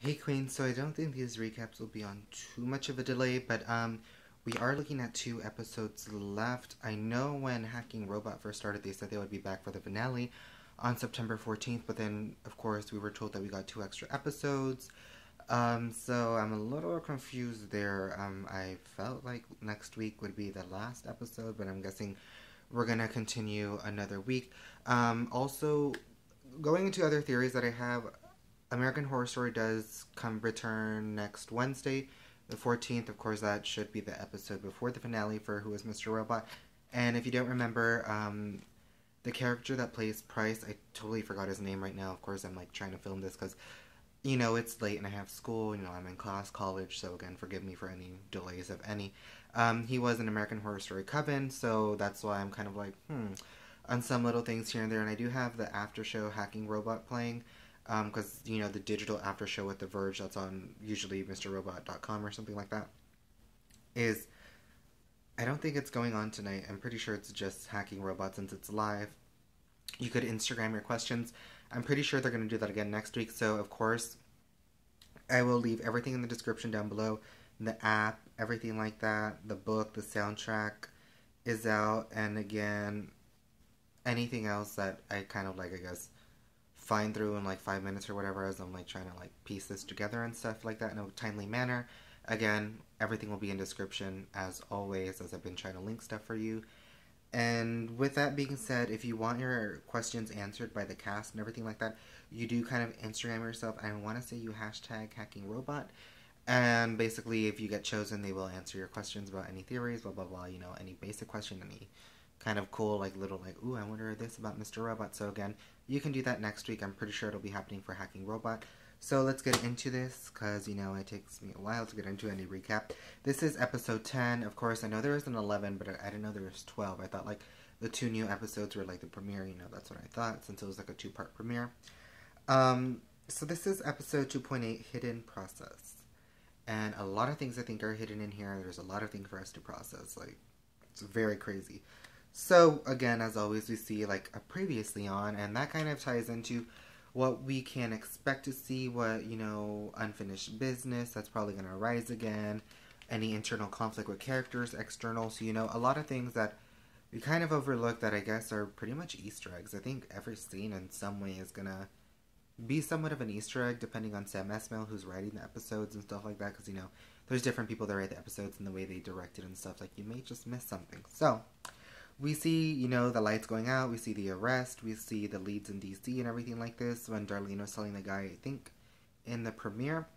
Hey Queen, so I don't think these recaps will be on too much of a delay, but we are looking at 2 episodes left. I know when Hacking Robot first started, they said they would be back for the finale on September 14th, but then, of course, we were told that we got 2 extra episodes. So I'm a little confused there. I felt like next week would be the last episode, but I'm guessing we're gonna continue another week. Also, going into other theories that I have, American Horror Story does come return next Wednesday, the 14th. Of course, that should be the episode before the finale for Who is Mr. Robot. And if you don't remember, the character that plays Price, I totally forgot his name right now. Of course, I'm like trying to film this because, it's late and I have school. I'm in college. So again, forgive me for any delays, if any. He was an American Horror Story Coven, so that's why I'm kind of like, on some little things here and there. And I do have the after show Hacking Robot playing. Because, the digital after show with The Verge that's on usually MrRobot.com or something like that is, I don't think it's going on tonight. I'm pretty sure it's just Hacking Robot since it's live. You could Instagram your questions. I'm pretty sure they're going to do that again next week. So, of course, I will leave everything in the description down below. The app, everything like that. The book, the soundtrack is out. And again, anything else that I kind of like, I guess, find through in like 5 minutes or whatever as I'm like trying to like piece this together and stuff like that in a timely manner. Again, everything will be in description as always, as I've been trying to link stuff for you. And with that being said, if you want your questions answered by the cast and everything like that, you do kind of Instagram yourself. I want to say you hashtag Hacking Robot. And basically, if you get chosen, they will answer your questions about any theories, blah, blah, blah, any basic question, any kind of cool, like, little, like, ooh, I wonder this about Mr. Robot. So, again, you can do that next week. I'm pretty sure it'll be happening for Hacking Robot. So, let's get into this, because, it takes me a while to get into any recap. This is episode 10. Of course, I know there was an 11, but I didn't know there was 12. I thought, like, the 2 new episodes were, like, the premiere. That's what I thought, since it was, like, a 2-part premiere. So this is episode 2.8, Hidden Process. And a lot of things I think are hidden in here. There's a lot of things for us to process. Like, it's very crazy. So, again, as always, we see, like, a previously on, and that kind of ties into what we can expect to see, what, unfinished business that's probably going to arise again, any internal conflict with characters, external, so, a lot of things that we kind of overlook that I guess are pretty much Easter eggs. I think every scene in some way is going to be somewhat of an Easter egg, depending on Sam Esmail, who's writing the episodes and stuff like that, because, there's different people that write the episodes and the way they direct it and stuff, like, you may just miss something. So, we see, the lights going out, we see the arrest, we see the leads in DC and everything like this, when Darlene was telling the guy, I think, in the premiere.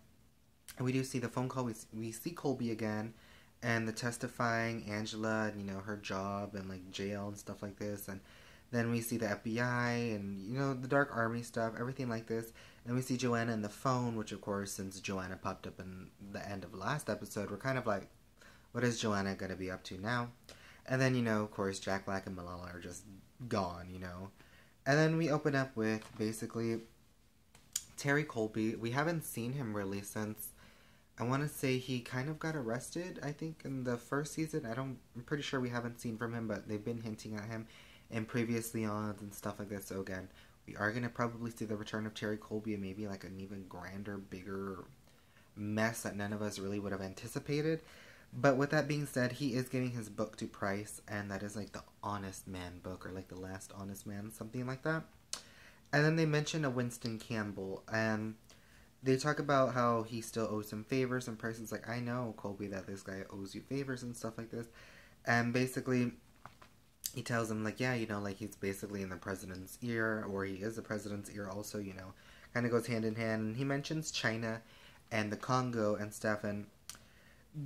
And we do see the phone call, we see Colby again, and the testifying, Angela, and, her job, and, like, jail and stuff like this, and then we see the FBI, and, the Dark Army stuff, everything like this, and we see Joanna in the phone, which, of course, since Joanna popped up in the end of the last episode, we're kind of like, what is Joanna going to be up to now? And then, of course, Jack Black and Malala are just gone, And then we open up with, basically, Terry Colby. We haven't seen him really since, I want to say he kind of got arrested, I think, in the first season. I'm pretty sure we haven't seen from him, but they've been hinting at him in previously ons and stuff like this. So, again, we are going to probably see the return of Terry Colby and maybe, like, an even grander, bigger mess that none of us really would have anticipated. But with that being said, he is giving his book to Price, and that is like the Honest Man book, or like the Last Honest Man, something like that. And then they mention a Winston Campbell, and they talk about how he still owes him favors, and Price is like, I know, Colby, that this guy owes you favors and stuff like this. And basically, he tells him, like, yeah, like he's basically in the president's ear, or he is the president's ear also, kind of goes hand in hand. And he mentions China and the Congo and stuff, and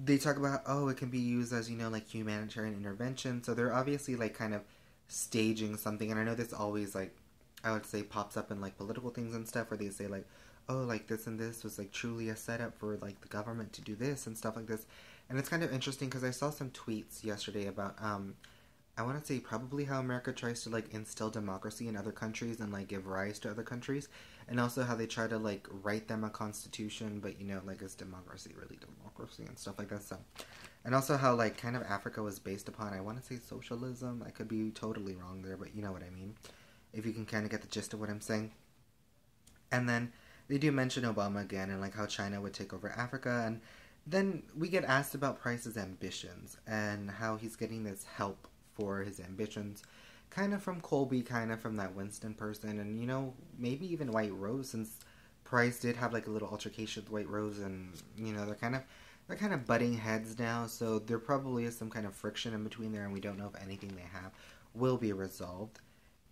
they talk about, it can be used as, like, humanitarian intervention. So they're obviously, like, kind of staging something. And I know this always, like, I would say pops up in, like, political things and stuff, where they say, like, like, this and this was, like, truly a setup for, like, the government to do this and stuff like this. And it's kind of interesting because I saw some tweets yesterday about, I want to say probably how America tries to, like, instill democracy in other countries and, like, give rise to other countries. And also how they try to, like, write them a constitution, but, like, is democracy really democracy and stuff like that. So, and also how, like, kind of Africa was based upon, I want to say socialism. I could be totally wrong there, but you know what I mean. If you can kind of get the gist of what I'm saying. And then they do mention Obama again and like how China would take over Africa, and then we get asked about Price's ambitions and how he's getting this help for his ambitions, kind of from Colby, kind of from that Winston person, and you know, maybe even White Rose, since Price did have like a little altercation with White Rose, and you know, they're kind of butting heads now, so there probably is some kind of friction in between there, and we don't know if anything they have will be resolved.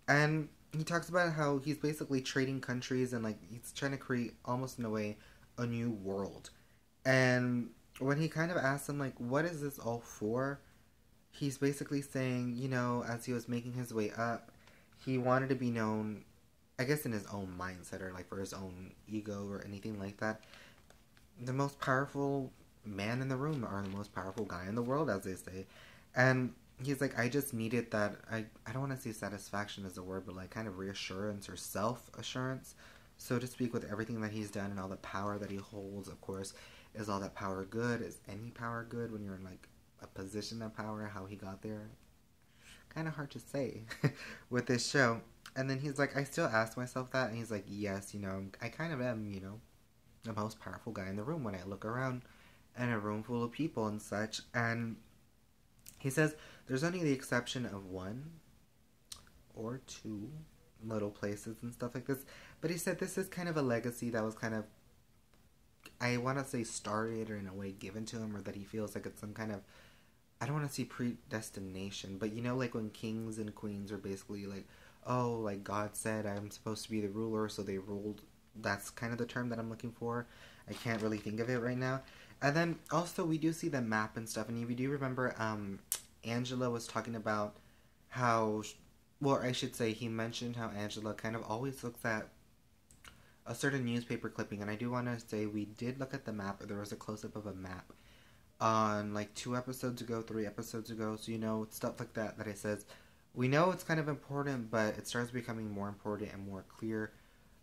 And he talks about how he's basically trading countries, and like he's trying to create, almost in a way, a new world. And when he kind of asks him like, what is this all for, he's basically saying, you know, as he was making his way up, he wanted to be known, I guess in his own mindset, or like for his own ego or anything like that, the most powerful man in the room, or the most powerful guy in the world, as they say. And he's like, I just needed that, I don't want to say satisfaction as a word, but like kind of reassurance or self-assurance, so to speak, with everything that he's done and all the power that he holds. Of course, is all that power good? Is any power good when you're in like a position of power? How he got there, kind of hard to say with this show. And then he's like, I still ask myself that, and he's like, yes, you know, I kind of am, you know, the most powerful guy in the room when I look around in a room full of people and such. And he says there's only the exception of one or two little places and stuff like this. But he said this is kind of a legacy that was kind of, I want to say, started or in a way given to him, or that he feels like it's some kind of, I don't want to say predestination, but you know, like when kings and queens are basically like, oh, like God said I'm supposed to be the ruler, so they ruled. That's kind of the term that I'm looking for. I can't really think of it right now. And then also we do see the map and stuff, and if you do remember, Angela was talking about how, well, I should say he mentioned how Angela kind of always looks at a certain newspaper clipping, and I do want to say we did look at the map, or there was a close-up of a map on like 2 episodes ago, 3 episodes ago, so you know, stuff like that, that it says, we know it's kind of important, but it starts becoming more important and more clear,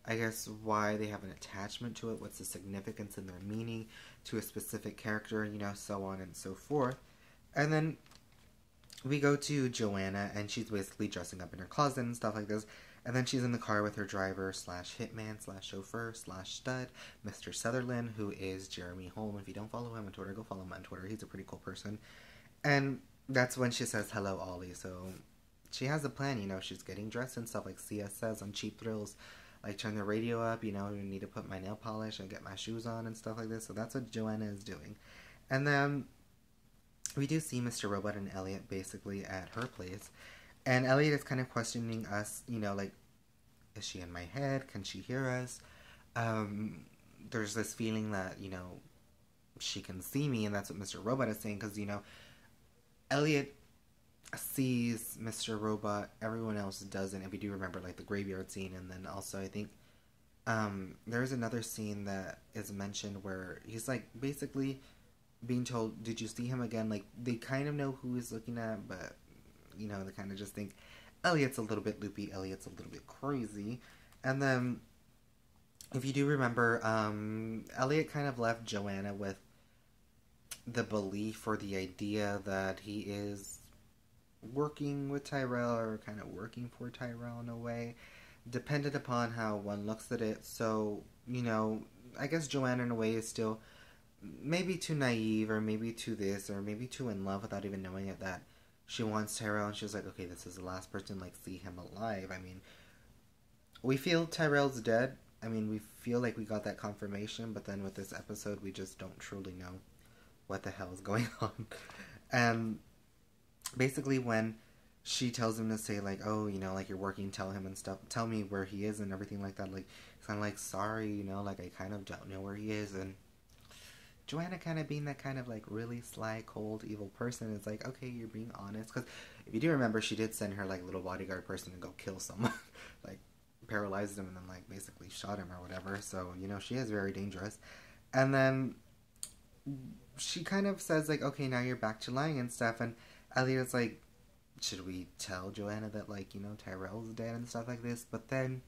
I guess, why they have an attachment to it, what's the significance and their meaning to a specific character, you know, so on and so forth. And then we go to Joanna, and she's basically dressing up in her closet and stuff like this, and then she's in the car with her driver slash hitman slash chauffeur slash stud, Mr. Sutherland, who is Jeremy Holm. If you don't follow him on Twitter, go follow him on Twitter. He's a pretty cool person. And that's when she says, hello, Ollie. So she has a plan, you know, she's getting dressed and stuff, like CS says on Cheap Thrills, like turn the radio up, you know, you need to put my nail polish and get my shoes on and stuff like this. So that's what Joanna is doing. And then we do see Mr. Robot and Elliot basically at her place. And Elliot is kind of questioning us, you know, like, is she in my head? Can she hear us? There's this feeling that, you know, she can see me, and that's what Mr. Robot is saying, because, you know, Elliot sees Mr. Robot, everyone else doesn't. If you do remember, like, the graveyard scene, and then also, I think, there's another scene that is mentioned where he's, like, basically being told, did you see him again? Like, they kind of know who he's looking at, but, you know, they kind of just think, Elliot's a little bit loopy, Elliot's a little bit crazy. And then, if you do remember, Elliot kind of left Joanna with the belief or the idea that he is working with Tyrell, or kind of working for Tyrell in a way, dependent upon how one looks at it. So, you know, I guess Joanna in a way is still maybe too naive, or maybe too this, or maybe too in love without even knowing it, that she wants Tyrell, and she's like, okay, this is the last person, like, see him alive. I mean, we feel Tyrell's dead. I mean, we feel like we got that confirmation, but then with this episode, we just don't truly know what the hell is going on. And basically when she tells him to say, like, oh, you know, like, you're working, tell him and stuff, tell me where he is and everything like that, like, it's kind of like, sorry, you know, like, I kind of don't know where he is. And Joanna kind of being that kind of, like, really sly, cold, evil person is like, okay, you're being honest. Because if you do remember, she did send her, like, little bodyguard person to go kill someone. Like, paralyzed him and then, like, basically shot him or whatever. So, you know, she is very dangerous. And then she kind of says, like, okay, now you're back to lying and stuff. And Elliot's like, should we tell Joanna that, like, you know, Tyrell's dead and stuff like this? But then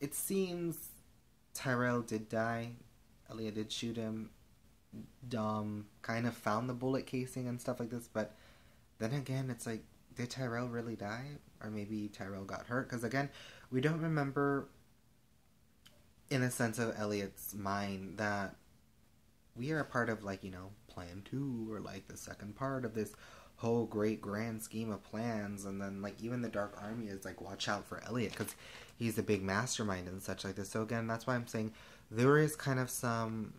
it seems Tyrell did die. Elliot did shoot him. Dom kind of found the bullet casing and stuff like this. But then again, it's like, did Tyrell really die? Or maybe Tyrell got hurt? Because again, we don't remember in a sense of Elliot's mind that we are a part of, like, plan 2, or like the second part of this whole great grand scheme of plans. And then, like, even the Dark Army is like, watch out for Elliot because he's a big mastermind and such like this. So again, that's why I'm saying there is kind of some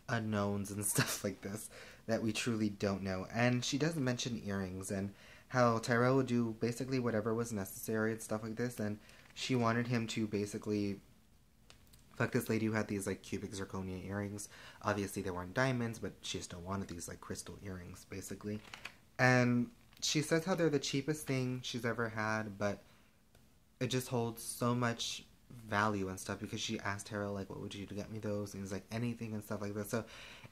unknowns and stuff like this that we truly don't know. And she does mention earrings and how Tyrell would do basically whatever was necessary and stuff like this. And she wanted him to basically fuck this lady who had these, like, cubic zirconia earrings. Obviously they weren't diamonds, but she still wanted these, like, crystal earrings basically. And she says how they're the cheapest thing she's ever had, but it just holds so much value and stuff, because she asked Tyrell, like, what would you do to get me those? And he's like, anything and stuff like that. So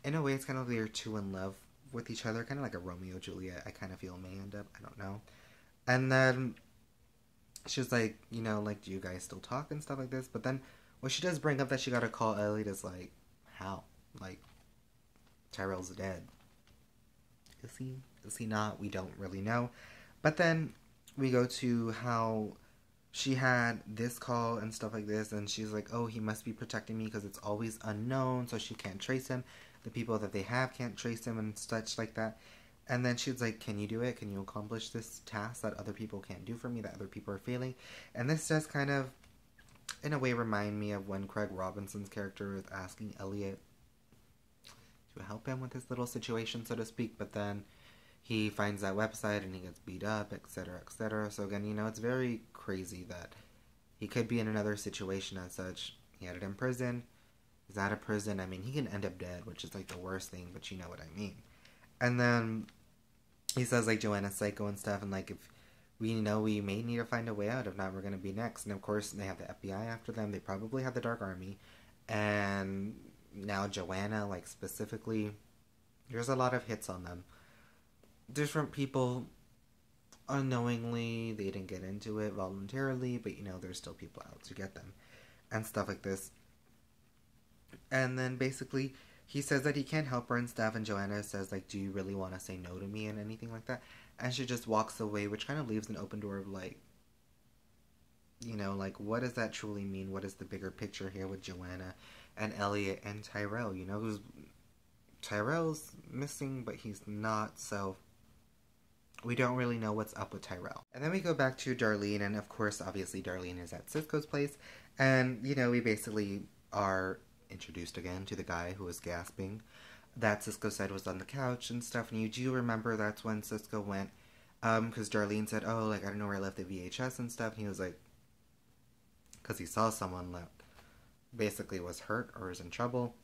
in a way, it's kind of like they're two in love with each other, kind of like a Romeo Juliet. I kind of feel may end up, I don't know. And then she's like, like, do you guys still talk and stuff like this? But then when she does bring up that she gotta call Elliot, is like, how? Like, Tyrell's dead. Is he? Is he not? We don't really know. But then we go to how she had this call and stuff like this, and she's like, oh, he must be protecting me because it's always unknown, so she can't trace him. The people that they have can't trace him and such like that. And then she's like, can you do it? Can you accomplish this task that other people can't do for me, that other people are failing? And this does kind of, in a way, remind me of when Craig Robinson's character is asking Elliot to help him with his little situation, so to speak, but then he finds that website and he gets beat up, etc., etc. So again, it's very crazy that he could be in another situation as such. He had it in prison. He's out of prison. I mean, he can end up dead, which is like the worst thing, but you know what I mean. And then he says, like, Joanna's psycho and stuff, and like, if we may need to find a way out, if not, we're going to be next. And of course, they have the FBI after them. They probably have the Dark Army. And now Joanna, like, specifically, there's a lot of hits on them. Different people, unknowingly, they didn't get into it voluntarily, but there's still people out to get them and stuff like this. And then basically he says that he can't help her and stuff, and Joanna says, like, do you really want to say no to me and anything like that? And she just walks away, which kind of leaves an open door of, like, like, what does that truly mean? What is the bigger picture here with Joanna and Elliot and Tyrell? Who's Tyrell's missing, but he's not, so we don't really know what's up with Tyrell. And then we go back to Darlene, and of course, obviously, Darlene is at Cisco's place, and, we basically are introduced again to the guy who was gasping that Cisco said was on the couch and stuff. And you do remember that's when Cisco went, because Darlene said, oh, like, I don't know where I left the VHS and stuff, and he was like, because he saw someone that basically was hurt or was in trouble.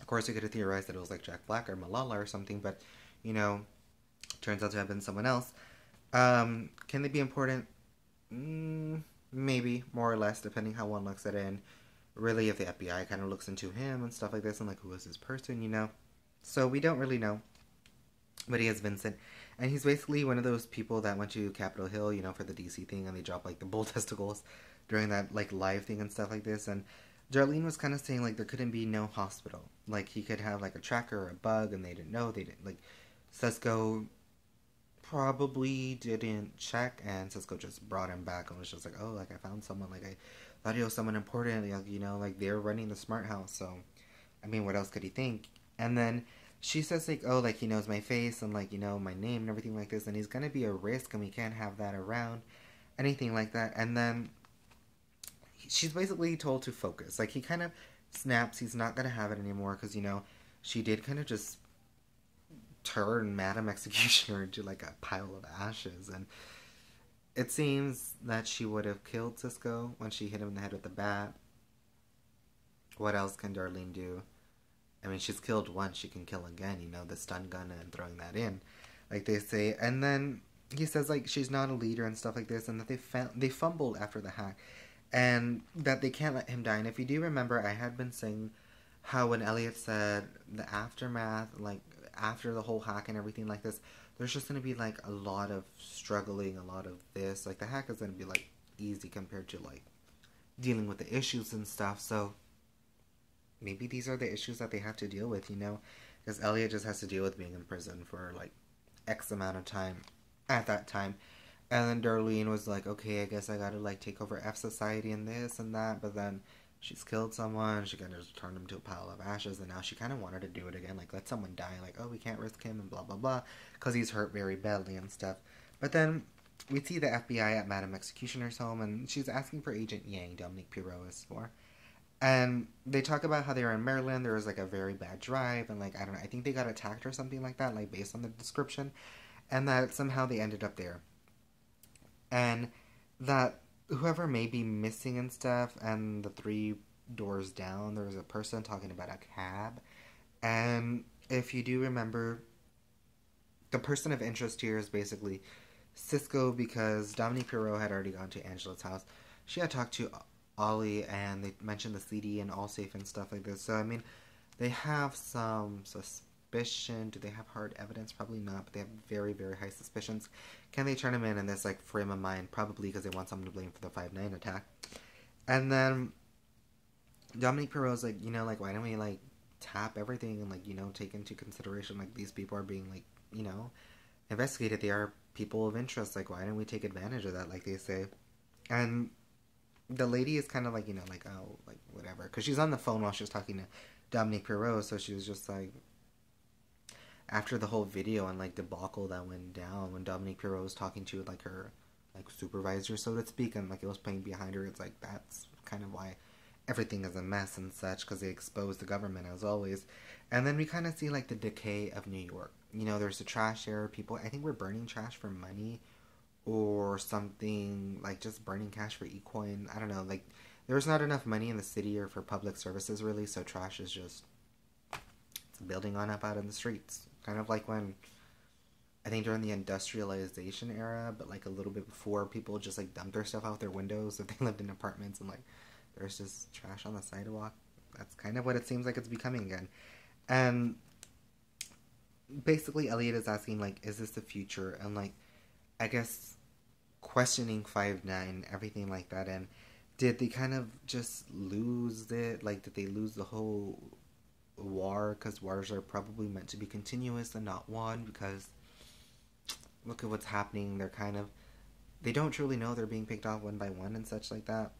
Of course, you could have theorized that it was like Jack Black or Malala or something, but turns out to have been someone else. Can they be important? Maybe, more or less, depending how one looks at it. And really, if the FBI kind of looks into him and stuff like this, and like, who is this person, So we don't really know. But he is Vincent. And he's basically one of those people that went to Capitol Hill, for the DC thing, and they dropped, like, the bull testicles during that, like, live thing and stuff like this. And Darlene was kind of saying, like, there couldn't be no hospital. Like, he could have, like, a tracker or a bug, and they didn't know. They didn't, like, Cisco probably didn't check, and Cisco just brought him back and was just like, oh, like, I found someone, like, I thought he was someone important, like, like, they're running the smart house, so, I mean, what else could he think? And then she says, like, oh, like, he knows my face, and, like, my name and everything like this, and he's gonna be a risk, and we can't have that around, anything like that. And then she's basically told to focus. Like, he kind of snaps, he's not gonna have it anymore, because, she did kind of just turn Madam Executioner into, like, a pile of ashes, and it seems that she would have killed Cisco when she hit him in the head with the bat. What else can Darlene do? I mean, she's killed once, she can kill again, the stun gun and throwing that in, like they say. And then he says, like, she's not a leader and stuff like this, and that they fumbled after the hack, and that they can't let him die. And if you do remember, I had been saying how when Elliot said the aftermath, like, after the whole hack and everything like this, there's just going to be, like, a lot of struggling, a lot of this. Like, the hack is going to be, like, easy compared to, like, dealing with the issues and stuff. So maybe these are the issues that they have to deal with, because Elliot just has to deal with being in prison for, like, X amount of time at that time. And then Darlene was like, okay, I guess I gotta like take over fsociety and this and that, but then she's killed someone, she kind of just turned him to a pile of ashes, and now she kind of wanted to do it again, like let someone die, like, oh, we can't risk him and blah blah blah, because he's hurt very badly and stuff. But then we see the FBI at Madame Executioner's home, and she's asking for Agent Yang, Dominique Pirot is for. And they talk about how they were in Maryland, there was like a very bad drive, and like, I don't know, I think they got attacked or something like that, like based on the description, and that somehow they ended up there. And that whoever may be missing and stuff, and the three doors down, there was a person talking about a cab. And if you do remember, the person of interest here is basically Cisco, because Dominique Pirot had already gone to Angela's house. She had talked to Ollie, and they mentioned the CD and Allsafe and stuff like this. So, I mean, they have some suspicion. Do they have hard evidence? Probably not, but they have very, very high suspicions. Can they turn him in this, like, frame of mind? Probably, because they want someone to blame for the 5-9 attack. And then Dominique Pirot's like, you know, like, why don't we, like, tap everything and, like, you know, take into consideration, like, these people are being, like, you know, investigated. They are people of interest. Like, why don't we take advantage of that, like they say? And the lady is kind of like, you know, like, oh, like, whatever. Because she's on the phone while she was talking to Dominique Pirot, so she was just like, after the whole video and, like, debacle that went down when Dominique Pirot was talking to, like, her, like, supervisor, so to speak, and, like, it was playing behind her, it's like, that's kind of why everything is a mess and such, because they exposed the government, as always. And then we kind of see, like, the decay of New York. You know, there's the trash there. People, I think we're burning trash for money or something, like, just burning cash for e-coin. I don't know, like, there's not enough money in the city or for public services, really, so trash is just, it's building on up out in the streets. Kind of like when, I think during the industrialization era, but, like, a little bit before, people just, like, dumped their stuff out their windows if they lived in apartments, and, like, there's just trash on the sidewalk. That's kind of what it seems like it's becoming again. And basically, Elliot is asking, like, is this the future? And, like, I guess questioning 5-9, everything like that. And did they kind of just lose it? Like, did they lose the whole war? Because wars are probably meant to be continuous and not one. Because look at what's happening. They're kind of, they don't truly know they're being picked off one by one and such like that.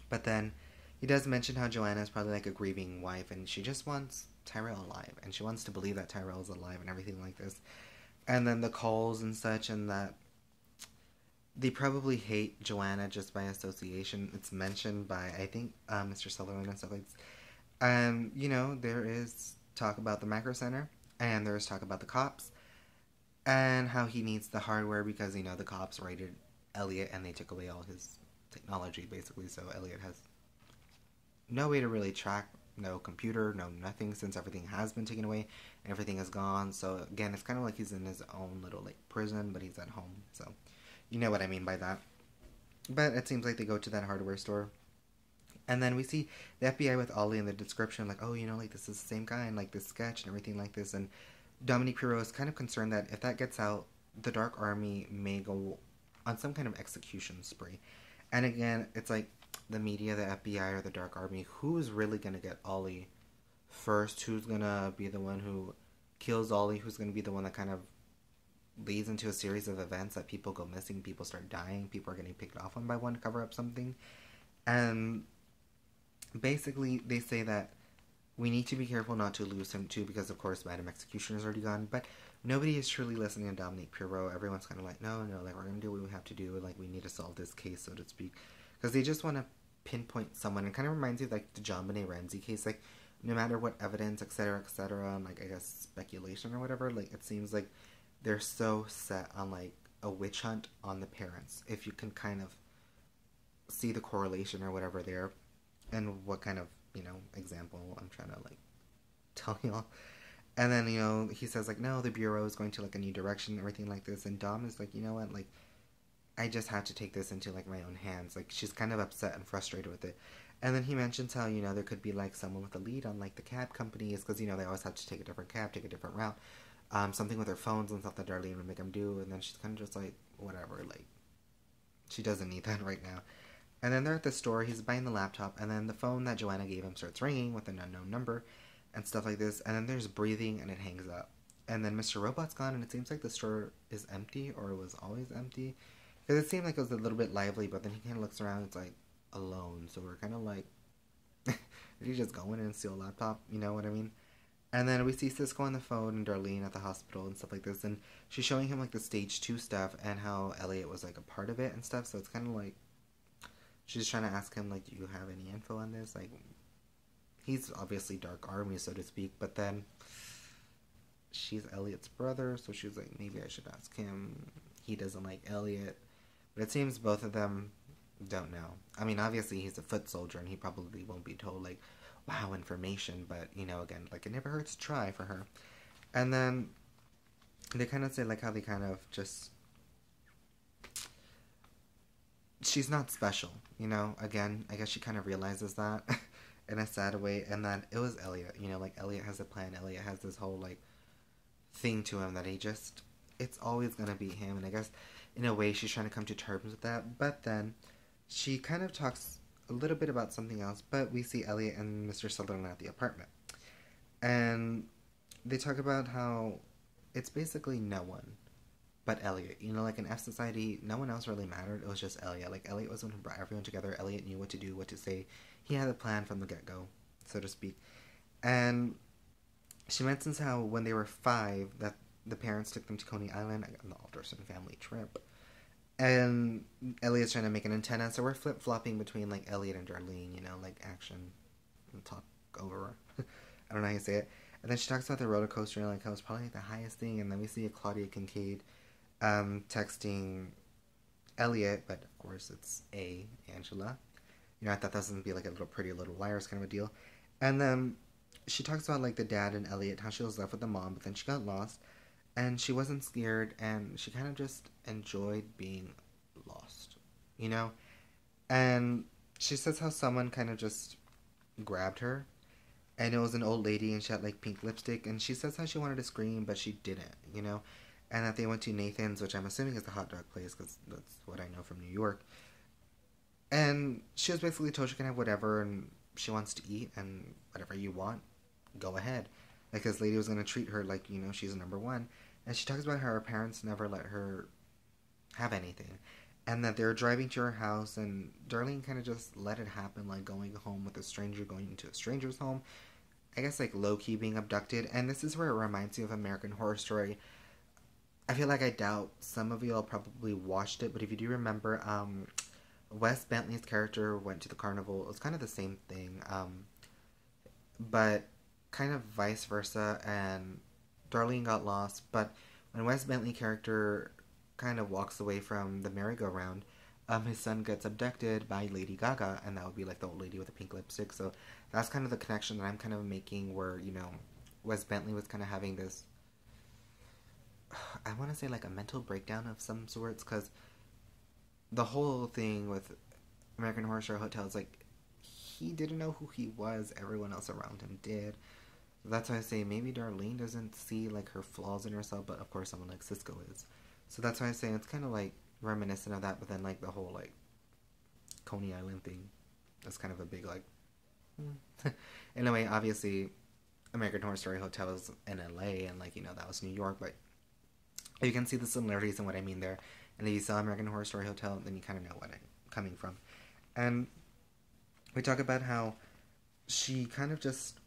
But then he does mention how Joanna is probably like a grieving wife, and she just wants Tyrell alive, and she wants to believe that Tyrell is alive and everything like this. And then the calls and such, and that they probably hate Joanna just by association. It's mentioned by, I think, Mr. Sutherland and stuff like this. And, you know, there is talk about the macro center, and there is talk about the cops, and how he needs the hardware because, you know, the cops raided Elliot and they took away all his technology, basically, so Elliot has no way to really track, no computer, no nothing, since everything has been taken away, everything is gone. So again, it's kind of like he's in his own little, like, prison, but he's at home, so you know what I mean by that. But it seems like they go to that hardware store, and then we see the FBI with Ollie in the description, like, oh, you know, like, this is the same guy, and, like, this sketch and everything like this. And Dominique Pirot is kind of concerned that if that gets out, the Dark Army may go on some kind of execution spree. And again, it's like the media, the FBI, or the Dark Army, who's really going to get Ollie first? Who's going to be the one who kills Ollie? Who's going to be the one that kind of leads into a series of events that people go missing, people start dying, people are getting picked off one by one to cover up something? And basically, they say that we need to be careful not to lose him too, because of course Madame Executioner is already gone, but nobody is truly listening to Dominique Pirot. Everyone's kind of like, no, like, we're going to do what we have to do, like, we need to solve this case, so to speak, because they just want to pinpoint someone. It kind of reminds you of, like, the John Benet Ramsey case, like, no matter what evidence, etc., and, like, I guess speculation or whatever, like, it seems like they're so set on, like, a witch hunt on the parents, if you can kind of see the correlation or whatever there, and what kind of, you know, example I'm trying to, like, tell y'all. And then, you know, he says, like, no, the Bureau is going to, like, a new direction and everything like this. And Dom is like, you know what, like, I just have to take this into, like, my own hands. Like, she's kind of upset and frustrated with it. And then he mentions how, you know, there could be, like, someone with a lead on, like, the cab companies, because, you know, they always have to take a different cab, take a different route. Something with their phones and stuff that Darlene would make them do. And then she's kind of just like, whatever, like, she doesn't need that right now. And then they're at the store, he's buying the laptop, and then the phone that Joanna gave him starts ringing with an unknown number and stuff like this, and then there's breathing and it hangs up. And then Mr. Robot's gone, and it seems like the store is empty, or it was always empty. Because it seemed like it was a little bit lively, but then he kind of looks around, it's like alone. So we're kind of like, did he just go in and steal a laptop? You know what I mean? And then we see Cisco on the phone and Darlene at the hospital and stuff like this. And she's showing him like the stage 2 stuff and how Elliot was like a part of it and stuff. So it's kind of like, she's trying to ask him like, do you have any info on this? Like, he's obviously Dark Army, so to speak. But then she's Elliot's brother. So she's like, maybe I should ask him. He doesn't like Elliot. But it seems both of them don't know. I mean, obviously he's a foot soldier and he probably won't be told like, wow, information, but, you know, again, like, it never hurts to try for her. And then they kind of say, like, how they kind of just, she's not special, you know, again, I guess she kind of realizes that in a sad way, and that it was Elliot, you know, like, Elliot has a plan, Elliot has this whole, like, thing to him that he just, it's always gonna be him, and I guess, in a way, she's trying to come to terms with that, but then she kind of talks a little bit about something else, but we see Elliot and Mr. Sutherland at the apartment. And they talk about how it's basically no one but Elliot. You know, like in fsociety, no one else really mattered. It was just Elliot. Like, Elliot was the one who brought everyone together. Elliot knew what to do, what to say. He had a plan from the get-go, so to speak. And she mentions how when they were 5, that the parents took them to Coney Island on the Alderson family trip. And Elliot's trying to make an antenna, so we're flip-flopping between, like, Elliot and Darlene, you know, like, action and talk over. I don't know how you say it. And then she talks about the roller coaster, and, like, how it's probably, like, the highest thing, and then we see a Claudia Kincaid texting Elliot, but, of course, it's Angela. You know, I thought that was going to be, like, a little Pretty Little Liars kind of a deal. And then she talks about, like, the dad and Elliot, how she was left with the mom, but then she got lost. And she wasn't scared, and she kind of just enjoyed being lost, you know? And she says how someone kind of just grabbed her, and it was an old lady, and she had, like, pink lipstick, and she says how she wanted to scream, but she didn't, you know? And that they went to Nathan's, which I'm assuming is the hot dog place, because that's what I know from New York. And she was basically told she can have whatever, and she wants to eat, and whatever you want, go ahead. Like, this lady was going to treat her like, you know, she's number one. And she talks about how her parents never let her have anything. And that they were driving to her house, and Darlene kind of just let it happen, like going home with a stranger, going into a stranger's home. I guess, like, low-key being abducted. And this is where it reminds me of American Horror Story. I feel like I doubt some of you all probably watched it, but if you do remember, Wes Bentley's character went to the carnival. It was kind of the same thing. But kind of vice versa, and Darlene got lost, but when Wes Bentley's character kind of walks away from the merry-go-round, his son gets abducted by Lady Gaga, and that would be like the old lady with the pink lipstick, so that's kind of the connection that I'm kind of making where, you know, Wes Bentley was kind of having this, I want to say like a mental breakdown of some sorts, because the whole thing with American Horror Story Hotel is like, he didn't know who he was, everyone else around him did. That's why I say maybe Darlene doesn't see, like, her flaws in herself, but of course someone like Cisco is. So that's why I say it's kind of, like, reminiscent of that, but then, like, the whole, like, Coney Island thing is kind of a big, like... Anyway, obviously, American Horror Story Hotel is in LA, and, like, you know, that was New York, but you can see the similarities in what I mean there. And if you saw American Horror Story Hotel, then you kind of know what I'm coming from. And we talk about how she kind of just...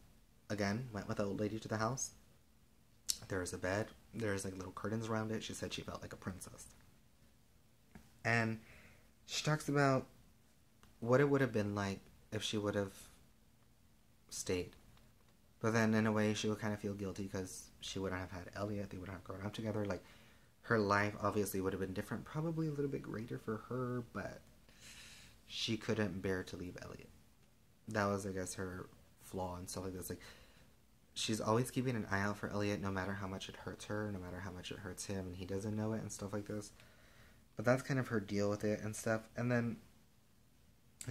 Again, went with the old lady to the house. There's a bed. There's like little curtains around it. She said she felt like a princess. And she talks about what it would have been like if she would have stayed. But then in a way she would kind of feel guilty because she wouldn't have had Elliot. They wouldn't have grown up together. Like, her life obviously would have been different. Probably a little bit greater for her, but she couldn't bear to leave Elliot. That was, I guess, her flaw and stuff like this. Like, she's always keeping an eye out for Elliot, no matter how much it hurts her, no matter how much it hurts him, and he doesn't know it and stuff like this. But that's kind of her deal with it and stuff. And then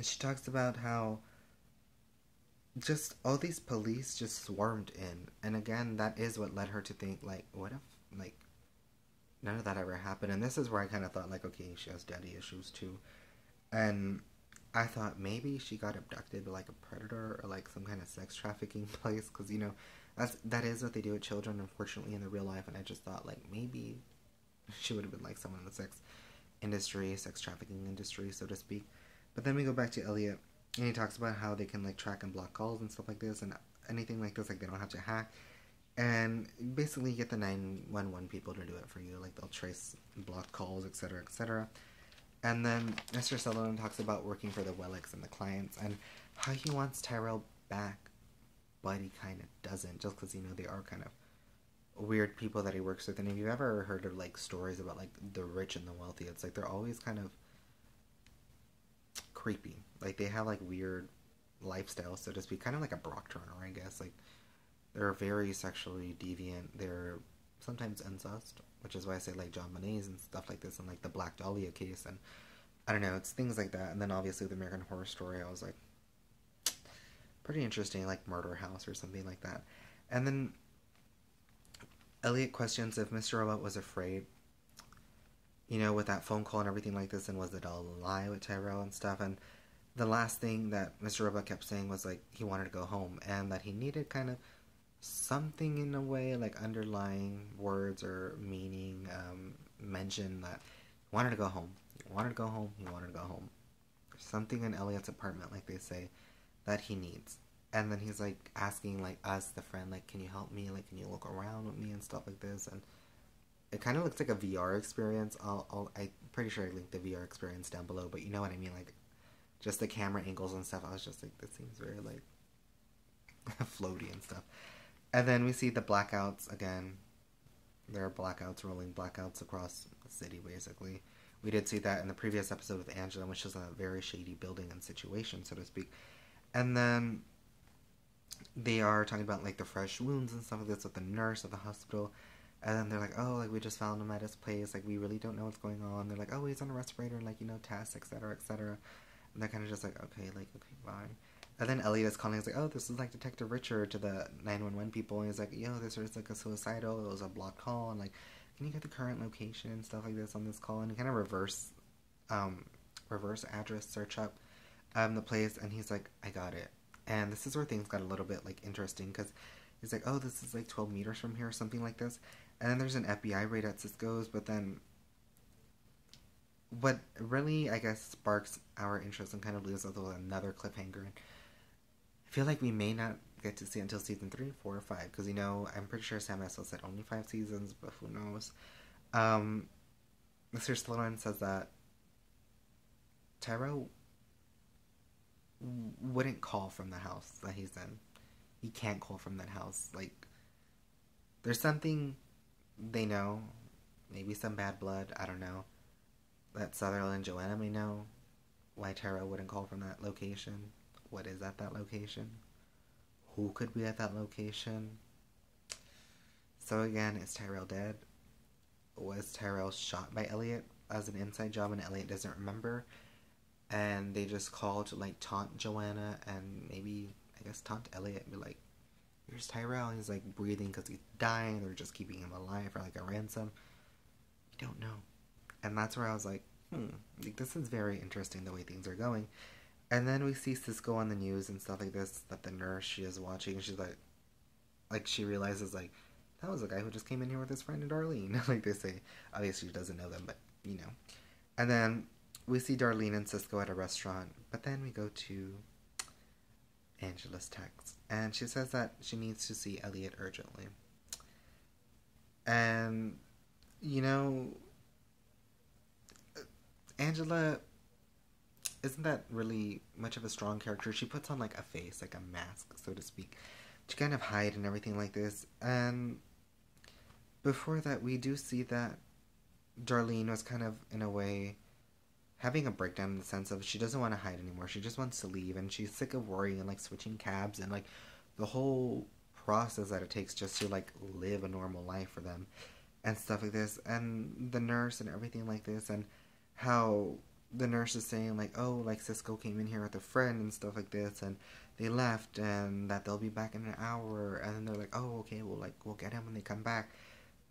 she talks about how just all these police just swarmed in. And again, that is what led her to think, like, what if, like, none of that ever happened? And this is where I kind of thought, like, okay, she has daddy issues too. And I thought maybe she got abducted by like a predator or like some kind of sex trafficking place, because you know that is what they do with children, unfortunately, in the real life. And I just thought like maybe she would have been like someone in the sex industry, sex trafficking industry, so to speak. But then we go back to Elliot, and he talks about how they can like track and block calls and stuff like this, and anything like this, like they don't have to hack. And basically get the 911 people to do it for you. Like they'll trace block calls, etc., etc. And then Mr. Sutherland talks about working for the Wellicks and the clients and how he wants Tyrell back, but he kind of doesn't, just because, you know, they are kind of weird people that he works with. And if you've ever heard of, like, stories about, like, the rich and the wealthy, it's like they're always kind of creepy. Like, they have, like, weird lifestyles, so to speak, kind of like a Brock Turner, I guess. Like, they're very sexually deviant. They're sometimes incest, which is why I say like John Monet's and stuff like this, and like the Black Dahlia case, and I don't know, it's things like that. And then obviously the American Horror Story, I was like, pretty interesting, like Murder House or something like that. And then Elliot questions if Mr. Robot was afraid, you know, with that phone call and everything like this, and was it all a lie with Tyrell and stuff. And the last thing that Mr. Robot kept saying was like he wanted to go home, and that he needed kind of something in a way, like underlying words or meaning, mention that he wanted to go home. He wanted to go home. He wanted to go home. Something in Elliot's apartment, like they say, that he needs. And then he's like asking like us, the friend, like, can you help me? Like, can you look around with me and stuff like this? And it kind of looks like a VR experience. I'm pretty sure I linked the VR experience down below, but you know what I mean, like just the camera angles and stuff. I was just like, this seems very like floaty and stuff. And then we see the blackouts again. There are blackouts, rolling blackouts across the city, basically. We did see that in the previous episode with Angela, which is a very shady building and situation, so to speak. And then they are talking about, like, the fresh wounds and stuff like this with the nurse at the hospital. And then they're like, oh, like, we just found him at his place. Like, we really don't know what's going on. They're like, oh, he's on a respirator, like, you know, tests, etc., etc. And they're kind of just like, okay, bye. And then Elliot is calling, he's like, oh, this is like Detective Richard to the 911 people. And he's like, yo, this was like a suicidal, it was a blocked call, and like, can you get the current location and stuff like this on this call? And he kind of reverse address search up the place, and he's like, I got it. And this is where things got a little bit like interesting, because he's like, oh, this is like 12 meters from here or something like this. And then there's an FBI raid at Cisco's, but then what really, I guess, sparks our interest and kind of leaves us with another cliffhanger. I feel like we may not get to see it until season 3, 4, or 5, because, you know, I'm pretty sure Sam Essel said only 5 seasons, but who knows. Mr. Sloan says that Tyrell wouldn't call from the house that he's in. He can't call from that house. Like, there's something they know, maybe some bad blood, I don't know, that Sutherland and Joanna may know why Tyrell wouldn't call from that location. What is at that location? Who could be at that location? So again, is Tyrell dead? Was Tyrell shot by Elliot as an inside job and Elliot doesn't remember? And they just called to like taunt Joanna and maybe, I guess, taunt Elliot and be like, here's Tyrell. He's like breathing because he's dying. They're just keeping him alive for like a ransom. You don't know. And that's where I was like, like, this is very interesting the way things are going. And then we see Cisco on the news and stuff like this, that the nurse she is watching, and she's like she realizes, like, that was a guy who just came in here with his friend Darlene, like they say. Obviously she doesn't know them, but, you know. And then we see Darlene and Cisco at a restaurant, but then we go to Angela's text, and she says that she needs to see Elliot urgently. And, you know, Angela isn't that really much of a strong character. She puts on like a face, like a mask, so to speak, to kind of hide and everything like this. And before that, we do see that Darlene was kind of, in a way, having a breakdown in the sense of she doesn't want to hide anymore. She just wants to leave, and she's sick of worrying and like switching cabs and like the whole process that it takes just to like live a normal life for them and stuff like this. And the nurse and everything like this, and how the nurse is saying, like, oh, like, Cisco came in here with a friend and stuff like this, and they left, and that they'll be back in an hour, and then they're like, oh, okay, we'll get him when they come back.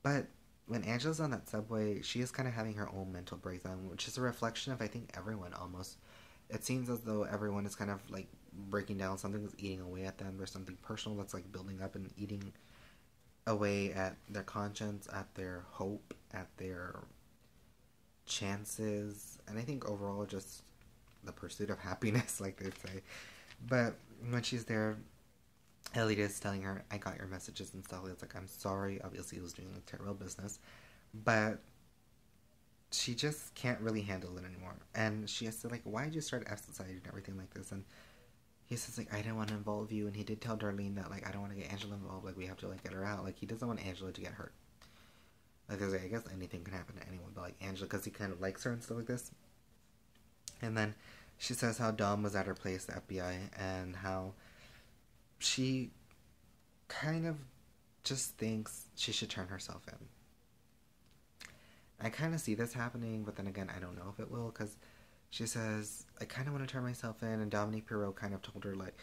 But when Angela's on that subway, she is kind of having her own mental breakdown, which is a reflection of, I think, everyone almost it seems as though everyone is kind of like breaking down. Something is eating away at them. There's something personal that's like building up and eating away at their conscience, at their hope, at their chances, and I think overall just the pursuit of happiness, like they say. But when she's there, Elliot is telling her, I got your messages and stuff. It's like, I'm sorry. Obviously, he was doing like Tyrell business. But she just can't really handle it anymore. And she has to, like, why did you start fsociety and everything like this? And he says, like, I didn't want to involve you. And he did tell Darlene that, like, I don't want to get Angela involved. Like, we have to, like, get her out. Like, he doesn't want Angela to get hurt. Like, there's, like, I guess anything can happen to anyone. But, like, Angela, because he kind of likes her and stuff like this. And then she says how Dom was at her place, the FBI, and how she kind of just thinks she should turn herself in. I kind of see this happening, but then again, I don't know if it will, because she says, I kind of want to turn myself in, and Dominique Perrault kind of told her, like,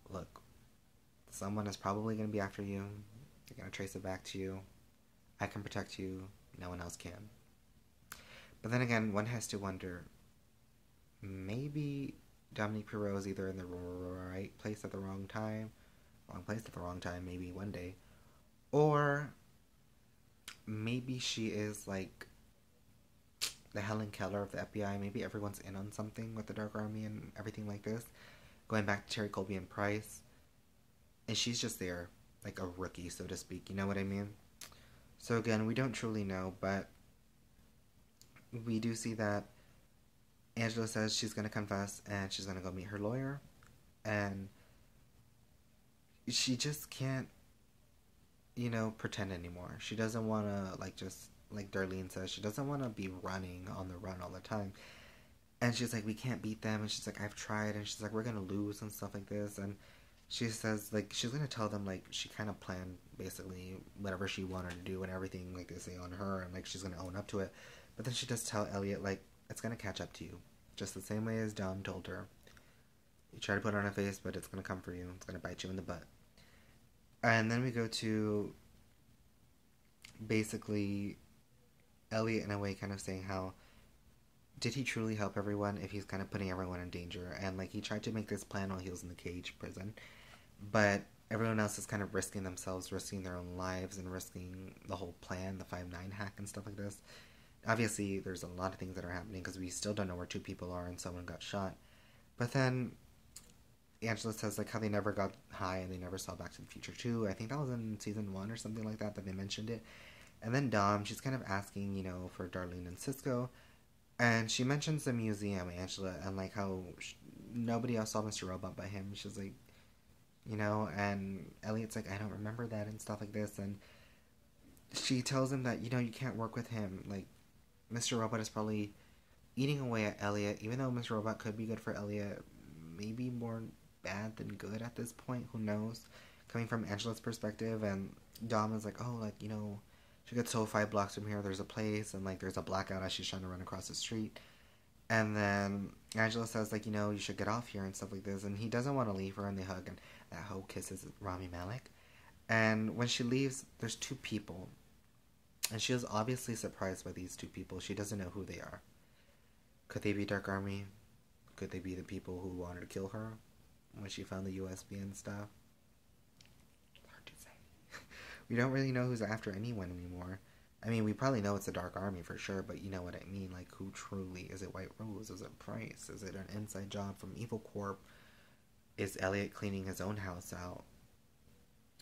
look, someone is probably going to be after you, they're going to trace it back to you, I can protect you, no one else can. But then again, one has to wonder, maybe Dominique Perrault is either in the right place at the wrong time, maybe one day, or maybe she is like the Helen Keller of the FBI. Maybe everyone's in on something with the Dark Army and everything like this, going back to Terry, Colby, and Price, and she's just there like a rookie, so to speak, you know what I mean? So again, we don't truly know, but we do see that Angela says she's going to confess and she's going to go meet her lawyer, and she just can't, you know, pretend anymore. She doesn't want to, like, just, like Darlene says, she doesn't want to be running on the run all the time. And she's like, we can't beat them. And she's like, I've tried. And she's like, we're going to lose and stuff like this. And she says, like, she's going to tell them, like, she kind of planned, basically, whatever she wanted to do and everything, like they say, on her. And, like, she's going to own up to it. But then she does tell Elliot, like, it's going to catch up to you. Just the same way as Dom told her. You try to put it on a face, but it's going to come for you. It's going to bite you in the butt. And then we go to basically Elliot in a way kind of saying how did he truly help everyone if he's kind of putting everyone in danger? And like he tried to make this plan while he was in the cage prison, but everyone else is kind of risking themselves, risking their own lives, and risking the whole plan, the 5-9 hack and stuff like this. Obviously, there's a lot of things that are happening because we still don't know where 2 people are and someone got shot. But then Angela says, like, how they never got high and they never saw Back to the Future 2. I think that was in season 1 or something like that they mentioned it. And then Dom, she's kind of asking, you know, for Darlene and Cisco. And she mentions the museum, Angela, and, like, how nobody else saw Mr. Robot but him. She's like, you know, and Elliot's like, I don't remember that and stuff like this. And she tells him that, you know, you can't work with him. Like, Mr. Robot is probably eating away at Elliot, even though Mr. Robot could be good for Elliot. Maybe more bad than good at this point, who knows, coming from Angela's perspective. And Dom is like, oh, like, you know, she gets told 5 blocks from here there's a place, and like there's a blackout as she's trying to run across the street. And then Angela says, like, you know, you should get off here and stuff like this, and he doesn't want to leave her, and they hug, and that hoe kisses Rami Malek. And when she leaves, there's 2 people, and she is obviously surprised by these 2 people. She doesn't know who they are. Could they be Dark Army? Could they be the people who wanted to kill her when she found the USB and stuff? Hard to say. We don't really know who's after anyone anymore. I mean, we probably know it's the Dark Army for sure, but you know what I mean. Like, who truly? Is it White Rose? Is it Price? Is it an inside job from Evil Corp? Is Elliot cleaning his own house out?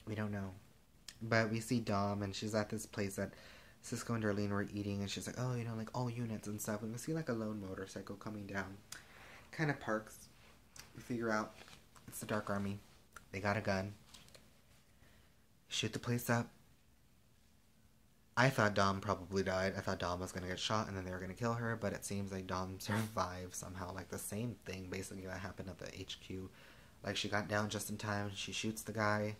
We don't know. But we see Dom, and she's at this place that Cisco and Darlene were eating, and she's like, oh, you know, like, all units and stuff. And we see, like, a lone motorcycle coming down. Kind of parks. We figure out it's the Dark Army. They got a gun. Shoot the place up. I thought Dom probably died. I thought Dom was going to get shot and then they were going to kill her, but it seems like Dom survived somehow. Like the same thing basically that happened at the HQ. Like she got down just in time. She shoots the guy.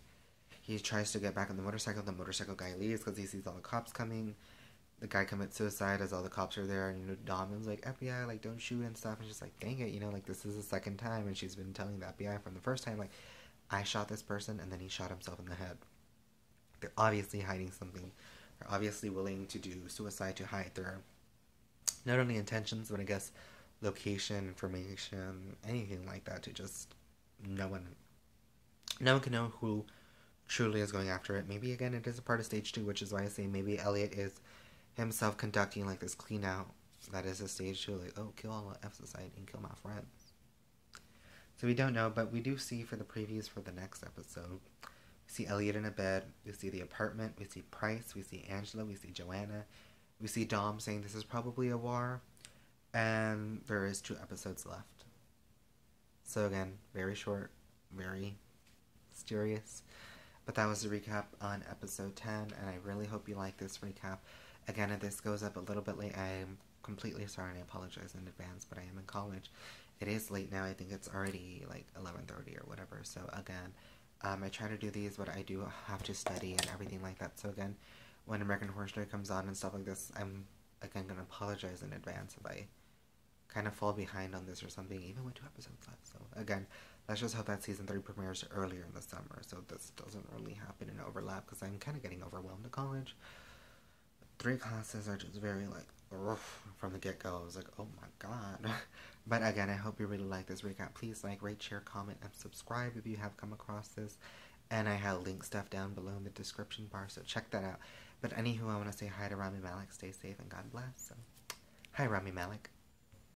He tries to get back on the motorcycle. The motorcycle guy leaves because he sees all the cops coming. The guy commits suicide as all the cops are there. And, you know, Dom is like, FBI, like, don't shoot and stuff. And she's like, dang it, you know, like, this is the second time. And she's been telling the FBI from the first time, like, I shot this person and then he shot himself in the head. They're obviously hiding something. They're obviously willing to do suicide to hide their, not only intentions, but I guess location, information, anything like that to just no one can know who truly is going after it. Maybe again it is a part of stage 2, which is why I say maybe Elliot is himself conducting like this clean out that is a stage 2, like, oh, kill all the fsociety and kill my friends. So we don't know, but we do see for the previews for the next episode, we see Elliot in a bed, we see the apartment, we see Price, we see Angela, we see Joanna, we see Dom saying this is probably a war, and there is 2 episodes left. So again, very short, very mysterious. But that was a recap on episode 10, and I really hope you like this recap. Again, if this goes up a little bit late, I'm completely sorry and I apologize in advance, but I am in college. It is late now. I think it's already like 11:30 or whatever. So again, I try to do these, but I do have to study and everything like that. So again, when American Horror Story comes on and stuff like this, I'm again going to apologize in advance if I kind of fall behind on this or something, even with 2 episodes left. So again, let's just hope that season 3 premieres earlier in the summer, so this doesn't really happen in overlap, because I'm kind of getting overwhelmed at college. 3 classes are just very like, from the get-go. I was like, oh my god. But again, I hope you really like this recap. Please like, rate, share, comment, and subscribe if you have come across this. And I have link stuff down below in the description bar, so check that out. But anywho, I want to say hi to Rami Malek. Stay safe and God bless. So, hi Rami Malek.